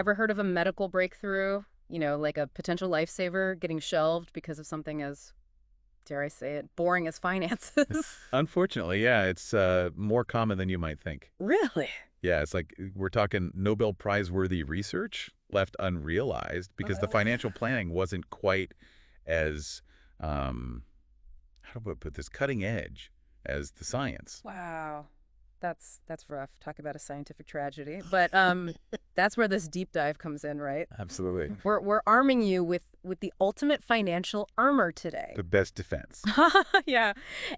Ever heard of a medical breakthrough, like a potential lifesaver getting shelved because of something as, dare I say it, boring as finances? Unfortunately, yeah, it's more common than you might think. Really? Yeah, it's like we're talking Nobel Prize-worthy research left unrealized because the financial planning wasn't quite as, how do I put this, cutting edge as the science. Wow. That's rough. Talk about a scientific tragedy. But that's where this deep dive comes in, right? Absolutely. We're arming you with the ultimate financial armor today. The best defense. Yeah.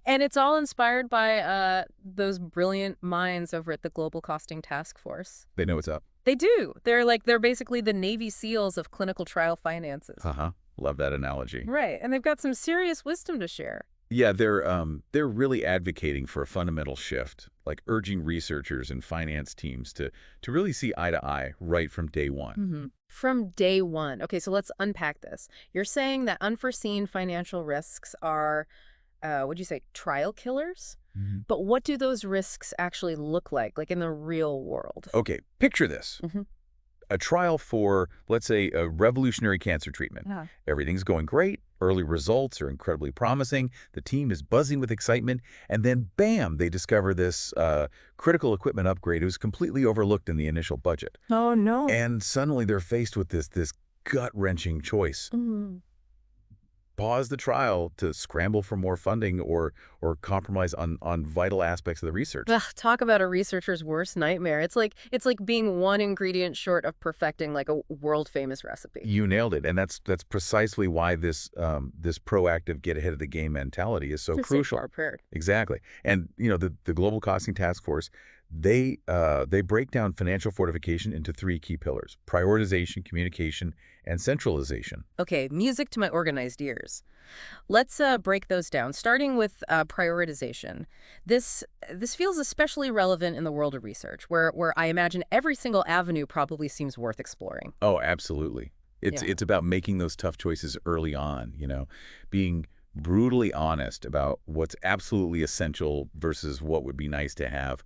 And it's all inspired by those brilliant minds over at the Global Costing Task Force. They know what's up. They do. They're basically the Navy SEALs of clinical trial finances. Uh-huh. Love that analogy. Right. And they've got some serious wisdom to share. Yeah, they're really advocating for a fundamental shift, like urging researchers and finance teams to really see eye to eye right from day one. From day one. Okay, so let's unpack this. You're saying that unforeseen financial risks are, what'd you say, trial killers? But what do those risks actually look like in the real world? Okay, picture this. A trial for, let's say, a revolutionary cancer treatment. Yeah. Everything's going great. Early results are incredibly promising. The team is buzzing with excitement. And then, bam, they discover this critical equipment upgrade. It was completely overlooked in the initial budget. Oh, no. And suddenly they're faced with this gut-wrenching choice. Pause the trial to scramble for more funding or compromise on vital aspects of the research. Ugh, talk about a researcher's worst nightmare. It's like being one ingredient short of perfecting like a world-famous recipe. You nailed it, and that's precisely why this proactive get ahead of the game mentality is so crucial. Prepared. Exactly, and the Global Costing Task Force, they break down financial fortification into three key pillars: prioritization, communication, and centralization. Okay, music to my organized ears. Let's break those down, starting with prioritization. This feels especially relevant in the world of research, where I imagine every single avenue probably seems worth exploring. Oh, absolutely. Yeah. It's about making those tough choices early on, being brutally honest about what's absolutely essential versus what would be nice to have.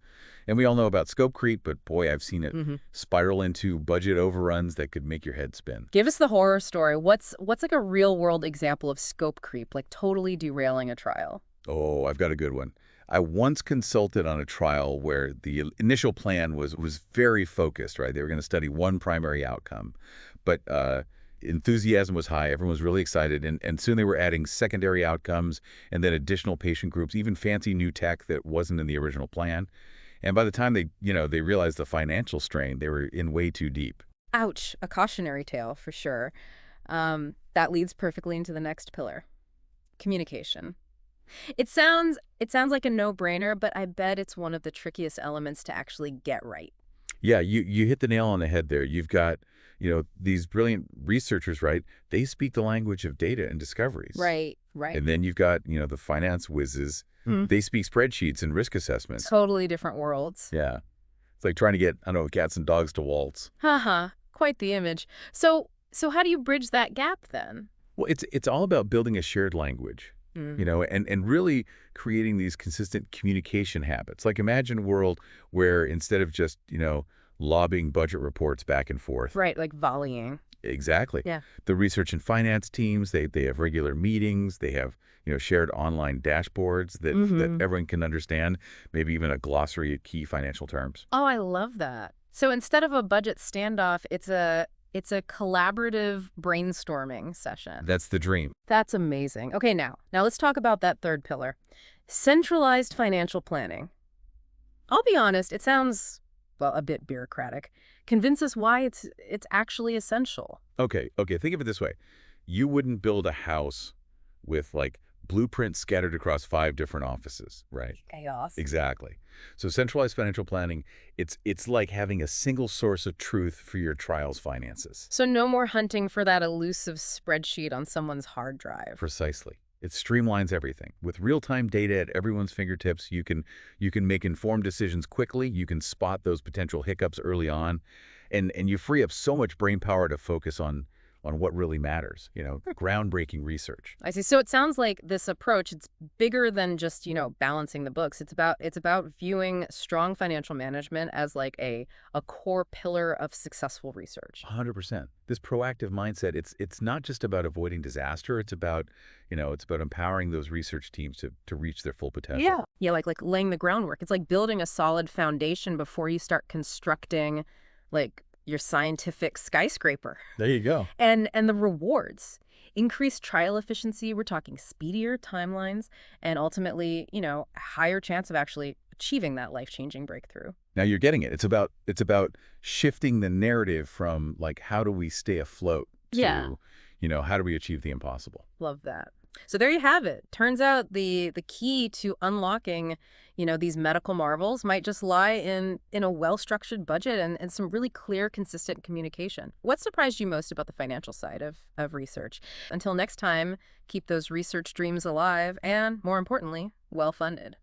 And we all know about scope creep, but boy, I've seen it spiral into budget overruns that could make your head spin. Give us the horror story. What's like a real-world example of scope creep, like totally derailing a trial? Oh, I've got a good one. I once consulted on a trial where the initial plan was very focused, right? They were going to study one primary outcome, but enthusiasm was high. Everyone was really excited, and soon they were adding secondary outcomes and then additional patient groups, even fancy new tech that wasn't in the original plan. And by the time they realized the financial strain, they were in way too deep. Ouch, a cautionary tale for sure. That leads perfectly into the next pillar, communication. It sounds like a no-brainer, but I bet it's one of the trickiest elements to actually get right. Yeah, you hit the nail on the head there. You've got, these brilliant researchers, right? They speak the language of data and discoveries. Right. And then you've got, the finance whizzes. They speak spreadsheets and risk assessments. Totally different worlds. Yeah. It's like trying to get, I don't know, cats and dogs to waltz. Haha, quite the image. So how do you bridge that gap then? Well, it's all about building a shared language. And really creating these consistent communication habits. Like imagine a world where instead of just, lobbing budget reports back and forth. Right, like volleying. Exactly. Yeah. The research and finance teams, they have regular meetings. They have, shared online dashboards that everyone can understand, maybe even a glossary of key financial terms. Oh, I love that. So instead of a budget standoff, it's a collaborative brainstorming session. That's the dream. That's amazing. Okay, now let's talk about that third pillar, centralized financial planning. I'll be honest, it sounds, well, a bit bureaucratic. Convince us why it's actually essential. Okay, think of it this way. You wouldn't build a house with like blueprints scattered across 5 different offices, right? Chaos. Exactly. So centralized financial planning, it's like having a single source of truth for your trial's finances. So no more hunting for that elusive spreadsheet on someone's hard drive. Precisely. It streamlines everything. With real-time data at everyone's fingertips, you can make informed decisions quickly, you can spot those potential hiccups early on, and you free up so much brain power to focus on on what really matters, groundbreaking research. I see. So it sounds like this approach, it's bigger than just, balancing the books. It's about viewing strong financial management as like a core pillar of successful research. 100%. This proactive mindset, it's not just about avoiding disaster. It's about empowering those research teams to reach their full potential. Yeah, like laying the groundwork. It's like building a solid foundation before you start constructing like your scientific skyscraper. There you go. And the rewards. Increased trial efficiency, we're talking speedier timelines, and ultimately, a higher chance of actually achieving that life-changing breakthrough. Now you're getting it. It's about shifting the narrative from like how do we stay afloat Yeah. to, how do we achieve the impossible? Love that. So there you have it. Turns out the key to unlocking, these medical marvels might just lie in a well-structured budget and some really clear, consistent communication. What surprised you most about the financial side of research? Until next time, keep those research dreams alive and, more importantly, well-funded.